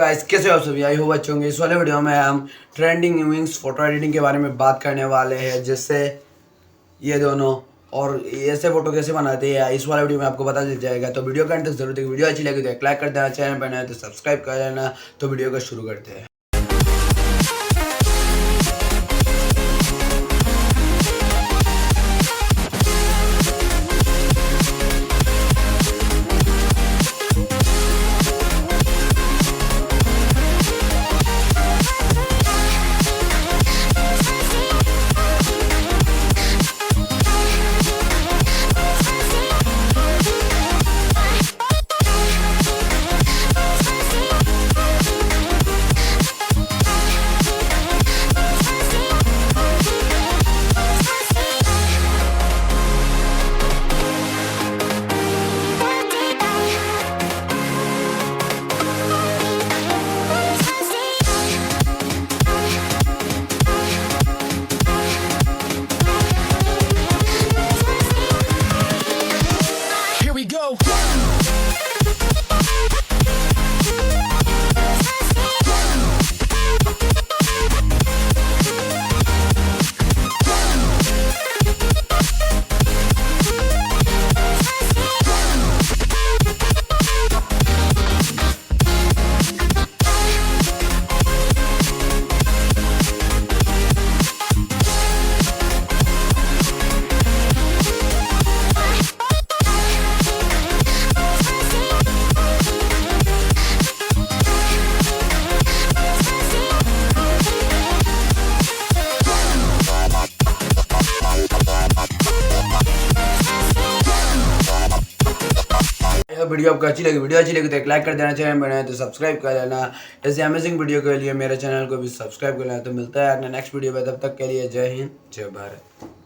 Guys, कैसे हो आप सभी? आई होप अच्छे होंगे। इस वाले वीडियो में हम ट्रेंडिंग न्यूज़ फोटो एडिटिंग के बारे में बात करने वाले हैं, जिससे ये दोनों और ऐसे फोटो कैसे बनाते हैं इस वाले वीडियो में आपको पता चल जाएगा। तो वीडियो का अंत तक जरूर देखिए। वीडियो अच्छी लगी तो एक लाइक कर देना, चैनल पर नए हैं तो सब्सक्राइब कर लेना। तो वीडियो को शुरू करते हैं। Here we go. वीडियो आपको अच्छी लगी तो एक लाइक कर देना, चैनल बनाए तो सब्सक्राइब कर लेना। ऐसे अमेजिंग वीडियो के लिए मेरे चैनल को भी सब्सक्राइब कर लेना। तो मिलता है अपने नेक्स्ट वीडियो में, तब तक के लिए जय हिंद, जय भारत।